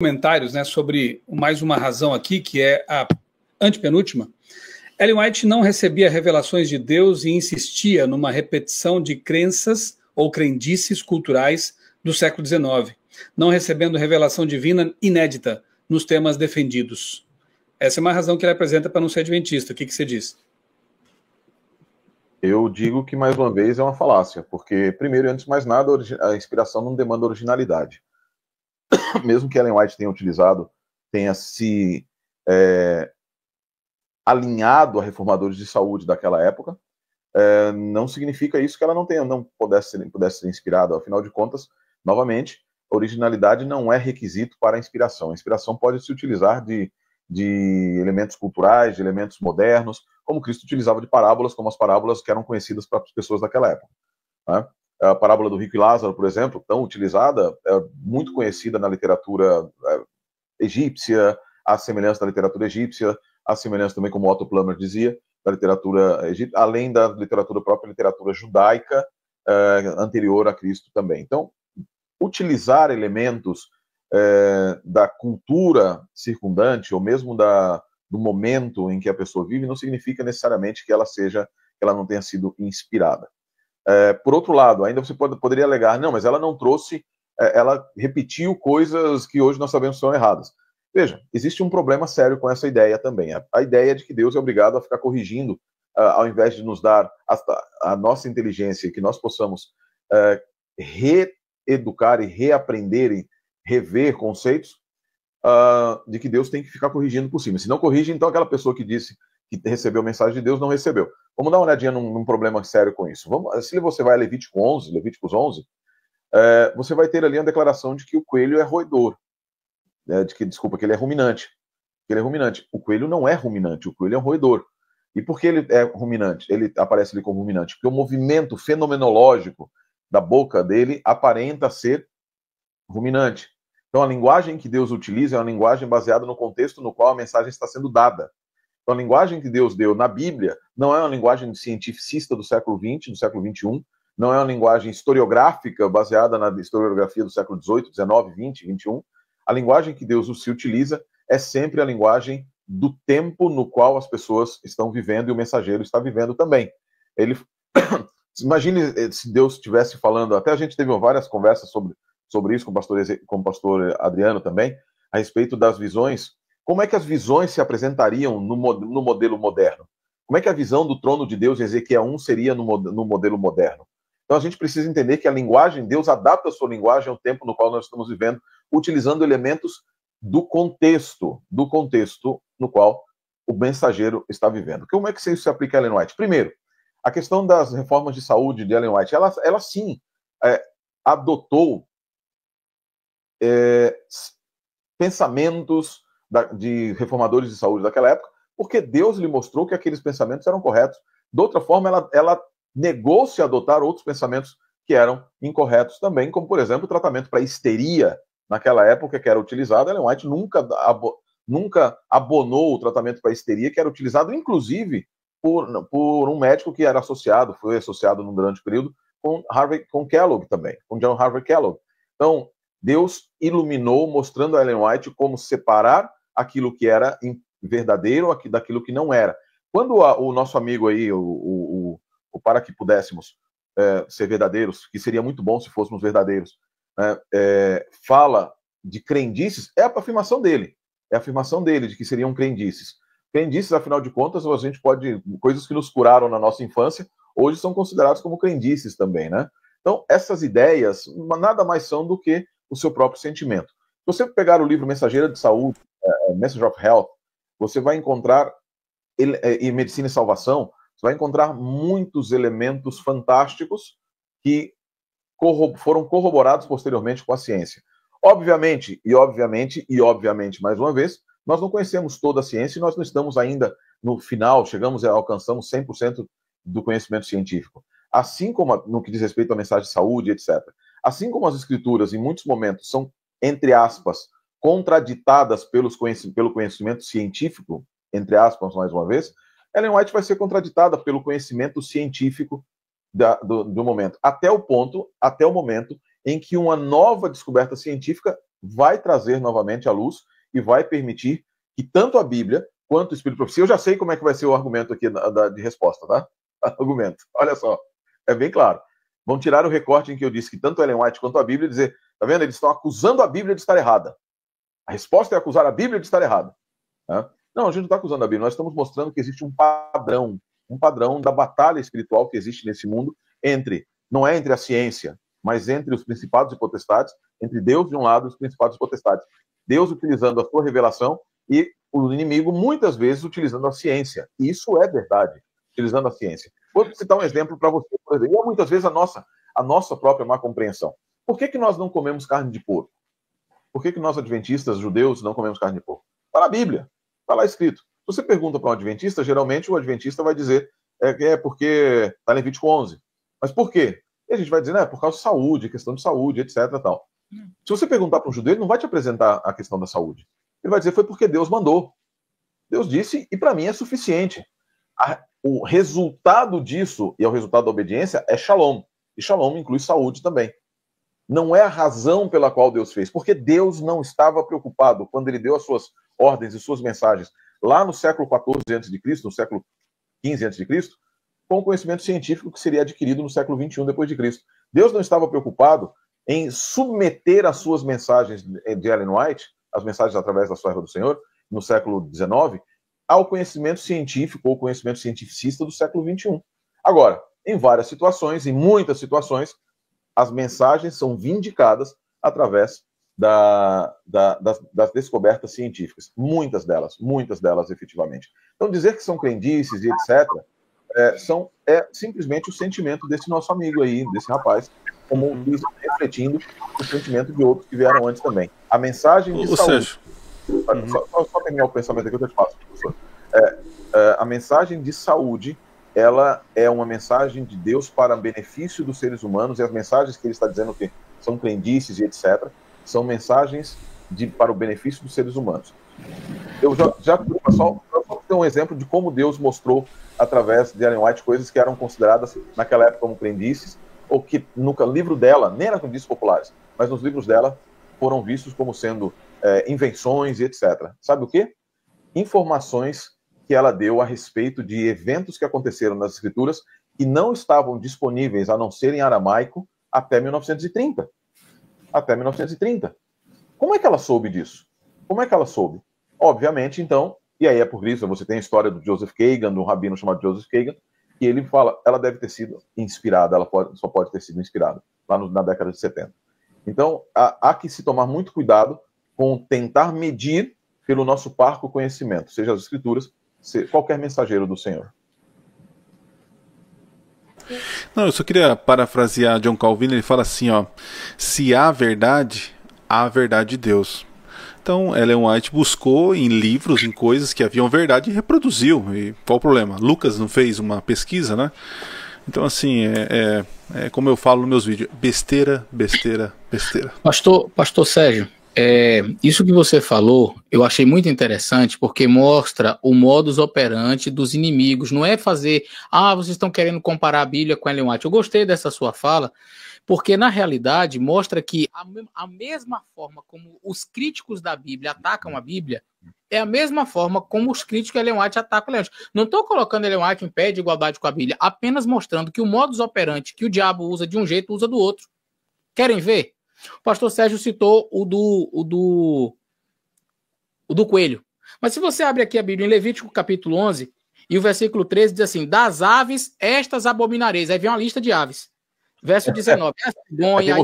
Comentários, né, sobre mais uma razão aqui, que é a antepenúltima. Ellen White não recebia revelações de Deus e insistia numa repetição de crenças ou crendices culturais do século XIX, não recebendo revelação divina inédita nos temas defendidos. Essa é uma razão que ele apresenta para não ser adventista. O que você diz? Eu digo que, mais uma vez, é uma falácia, porque, primeiro e antes de mais nada, a inspiração não demanda originalidade. Mesmo que Ellen White tenha se alinhado a reformadores de saúde daquela época, não significa isso que ela não pudesse ser inspirada. Afinal de contas, novamente, originalidade não é requisito para a inspiração. A inspiração pode se utilizar de elementos culturais, de elementos modernos, como Cristo utilizava de parábolas, como as parábolas que eram conhecidas para as pessoas daquela época, né? A parábola do rico e Lázaro, por exemplo, tão utilizada, muito conhecida na literatura egípcia, a semelhança da literatura egípcia, a semelhança também, como Otto Plummer dizia, da literatura egípcia, além da literatura própria, literatura judaica, anterior a Cristo também. Então, utilizar elementos da cultura circundante, ou mesmo do momento em que a pessoa vive, não significa necessariamente que ela não tenha sido inspirada. Por outro lado, ainda você poderia alegar, não, mas ela não trouxe, ela repetiu coisas que hoje nós sabemos que são erradas. Veja, existe um problema sério com essa ideia também. A ideia de que Deus é obrigado a ficar corrigindo, ao invés de nos dar a nossa inteligência, que nós possamos reeducar e reaprender e rever conceitos, de que Deus tem que ficar corrigindo por cima. Se não corrige, então aquela pessoa que disse que recebeu a mensagem de Deus não recebeu. Vamos dar uma olhadinha num problema sério com isso. Se você vai a Levíticos 11, você vai ter ali uma declaração de que o coelho é roedor, que ele é ruminante. O coelho não é ruminante, o coelho é um roedor. E por que ele é ruminante? Ele aparece ali como ruminante? Porque o movimento fenomenológico da boca dele aparenta ser ruminante. Então a linguagem que Deus utiliza é uma linguagem baseada no contexto no qual a mensagem está sendo dada. Então, a linguagem que Deus deu na Bíblia não é uma linguagem cientificista do século XX, do século XXI, não é uma linguagem historiográfica baseada na historiografia do século XVIII, XIX, XX, XXI. A linguagem que Deus se utiliza é sempre a linguagem do tempo no qual as pessoas estão vivendo e o mensageiro está vivendo também. Imagine se Deus estivesse falando, até a gente teve várias conversas sobre isso com o pastor Adriano também, a respeito das visões. Como é que as visões se apresentariam no modelo moderno? Como é que a visão do trono de Deus em Ezequiel 1 seria no modelo moderno? Então a gente precisa entender que a linguagem, Deus adapta a sua linguagem ao tempo no qual nós estamos vivendo, utilizando elementos do contexto no qual o mensageiro está vivendo. Como é que isso se aplica a Ellen White? Primeiro, a questão das reformas de saúde de Ellen White, ela sim adotou pensamentos de reformadores de saúde daquela época, porque Deus lhe mostrou que aqueles pensamentos eram corretos. De outra forma, ela negou-se a adotar outros pensamentos que eram incorretos também, como, por exemplo, o tratamento para histeria naquela época que era utilizado. Ellen White nunca abonou o tratamento para histeria, que era utilizado, inclusive, por um médico que foi associado num grande período com Kellogg também, com John Harvey Kellogg. Então, Deus iluminou, mostrando a Ellen White como separar aquilo que era verdadeiro daquilo que não era. Quando o nosso amigo aí, o para que pudéssemos ser verdadeiros, que seria muito bom se fôssemos verdadeiros, fala de crendices, é a afirmação dele. É a afirmação dele de que seriam crendices. Crendices, afinal de contas, coisas que nos curaram na nossa infância, hoje são consideradas como crendices também, né? Então, essas ideias nada mais são do que o seu próprio sentimento. Se você pegar o livro Mensageira de Saúde, Messenger of Health, você vai encontrar, em Medicina e Salvação, você vai encontrar muitos elementos fantásticos que foram corroborados posteriormente com a ciência. Obviamente, mais uma vez, nós não conhecemos toda a ciência e nós não estamos ainda no final, alcançamos 100% do conhecimento científico. Assim como no que diz respeito à mensagem de saúde, etc. Assim como as escrituras, em muitos momentos, são, entre aspas, contraditadas pelo conhecimento científico, entre aspas, mais uma vez, Ellen White vai ser contraditada pelo conhecimento científico do momento, até o momento em que uma nova descoberta científica vai trazer novamente à luz e vai permitir que tanto a Bíblia quanto o Espírito de Profecia... Eu já sei como é que vai ser o argumento aqui de resposta, tá? Argumento. Olha só, é bem claro. Vão tirar o recorte em que eu disse que tanto Ellen White quanto a Bíblia dizer, tá vendo? Eles estão acusando a Bíblia de estar errada. A resposta é acusar a Bíblia de estar errada. Tá? Não, a gente não está acusando a Bíblia, nós estamos mostrando que existe um padrão da batalha espiritual que existe nesse mundo não é entre a ciência, mas entre os principados e potestades, entre Deus de um lado e os principados e potestades. Deus utilizando a sua revelação e o inimigo muitas vezes utilizando a ciência. E isso é verdade, utilizando a ciência. Vou citar um exemplo para você, por exemplo, e muitas vezes a nossa própria má compreensão. Por que nós não comemos carne de porco? Por que nós, adventistas, judeus, não comemos carne de porco? Está na Bíblia, está lá escrito. Se você pergunta para um adventista, geralmente o adventista vai dizer porque está em Levítico 11. Mas por quê? E a gente vai dizer, é por causa de saúde, questão de saúde, etc. Tal. Se você perguntar para um judeu, ele não vai te apresentar a questão da saúde. Ele vai dizer, foi porque Deus mandou. Deus disse, e para mim é suficiente. O resultado disso, e é o resultado da obediência, é shalom. E shalom inclui saúde também. Não é a razão pela qual Deus fez, porque Deus não estava preocupado quando ele deu as suas ordens e suas mensagens lá no século XIV a.C., no século XV a.C., com o conhecimento científico que seria adquirido no século XXI depois de Cristo. Deus não estava preocupado em submeter as suas mensagens de Ellen White, as mensagens através da Serva do Senhor, no século XIX, ao conhecimento científico ou conhecimento cientificista do século XXI. Agora, em várias situações, em muitas situações, as mensagens são vindicadas através das descobertas científicas. Muitas delas, efetivamente. Então, dizer que são crendices e etc., é simplesmente o sentimento desse nosso amigo aí, desse rapaz, como refletindo o sentimento de outros que vieram antes também. A mensagem de saúde... Só terminar o pensamento aqui, eu te faço, professor. A mensagem de saúde, ela é uma mensagem de Deus para benefício dos seres humanos, e as mensagens que ele está dizendo que são crendices e etc., são mensagens para o benefício dos seres humanos. Eu só ter um exemplo de como Deus mostrou, através de Ellen White, coisas que eram consideradas naquela época como crendices, ou que no livro dela, nem eram crendices populares, mas nos livros dela foram vistos como sendo invenções e etc. Sabe o quê? Informações que ela deu a respeito de eventos que aconteceram nas escrituras e não estavam disponíveis, a não ser em aramaico, até 1930. Até 1930. Como é que ela soube disso? Como é que ela soube? Obviamente, então, e aí é por isso, você tem a história do Joseph Kagan, de um rabino chamado Joseph Kagan, que ele fala, ela deve ter sido inspirada, só pode ter sido inspirada, lá na década de 70. Então, há que se tomar muito cuidado com tentar medir pelo nosso parco conhecimento, seja as escrituras, qualquer mensageiro do Senhor. Não, eu só queria parafrasear John Calvin, ele fala assim, ó, se há verdade de Deus. Então, Ellen White buscou em livros, em coisas que haviam verdade e reproduziu. E qual o problema? Lucas não fez uma pesquisa, né? Então, assim, como eu falo nos meus vídeos, besteira, besteira, besteira. Pastor Sérgio, isso que você falou, eu achei muito interessante, porque mostra o modus operandi dos inimigos. Não é fazer, vocês estão querendo comparar a Bíblia com Ellen White. Eu gostei dessa sua fala, porque na realidade mostra que a mesma forma como os críticos da Bíblia atacam a Bíblia, é a mesma forma como os críticos de Ellen White atacam Ellen White. Não estou colocando Ellen White em pé de igualdade com a Bíblia, apenas mostrando que o modus operandi que o diabo usa de um jeito, usa do outro. Querem ver? O pastor Sérgio citou o do coelho. Mas se você abre aqui a Bíblia em Levítico capítulo 11, e o versículo 13 diz assim, das aves estas abominareis. Aí vem uma lista de aves. Verso 19, a cegonha,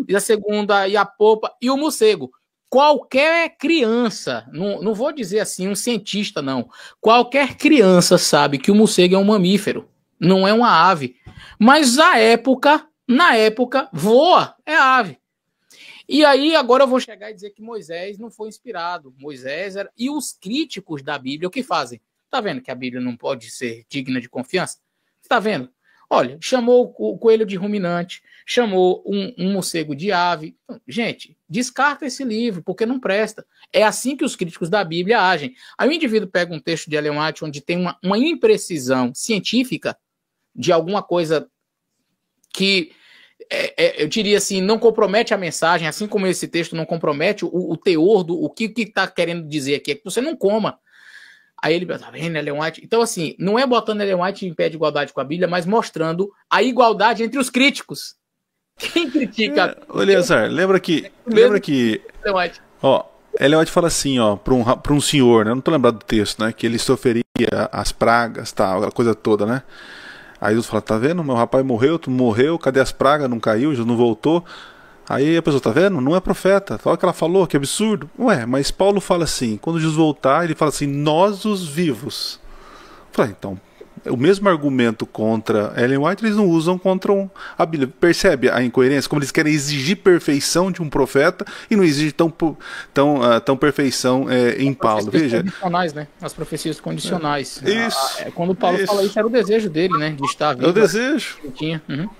e a segunda, e a polpa, e o morcego. Qualquer criança, não vou dizer assim um cientista, não. Qualquer criança sabe que o morcego é um mamífero, não é uma ave. Mas na época, voa, é ave. E aí, agora eu vou chegar e dizer que Moisés não foi inspirado. Moisés era... E os críticos da Bíblia, o que fazem? Tá vendo que a Bíblia não pode ser digna de confiança? Tá vendo? Olha, chamou o coelho de ruminante, chamou um morcego de ave. Gente, descarta esse livro, porque não presta. É assim que os críticos da Bíblia agem. Aí o indivíduo pega um texto de Ellen White onde tem uma imprecisão científica de alguma coisa que eu diria assim, não compromete a mensagem, assim como esse texto não compromete o teor do o que está querendo dizer aqui, é que você não coma. Aí ele, tá vendo, Ellen White? Então, assim, não é botando Ellen White em pé de igualdade com a Bíblia, mas mostrando a igualdade entre os críticos. Quem critica... Eleazar, lembra que Ellen White. Ó, Ellen White fala assim, ó, para um senhor, né? Eu não tô lembrado do texto, né? Que ele sofreria as pragas, tal, aquela coisa toda, né? Aí Jesus fala, tá vendo? Meu rapaz morreu, tu morreu, cadê as pragas? Não caiu, Jesus não voltou. Aí a pessoa, tá vendo? Não é profeta. Olha o que ela falou, que absurdo. Ué, mas Paulo fala assim, quando Jesus voltar, ele fala assim, nós os vivos. Eu falei, então, o mesmo argumento contra Ellen White, eles não usam contra a Bíblia. Percebe a incoerência? Como eles querem exigir perfeição de um profeta e não exigem tão perfeição em Paulo. Veja. Condicionais, né? As profecias condicionais. Isso. Quando Paulo fala isso, era o desejo dele, né? De estar vivo. É o desejo. Uhum.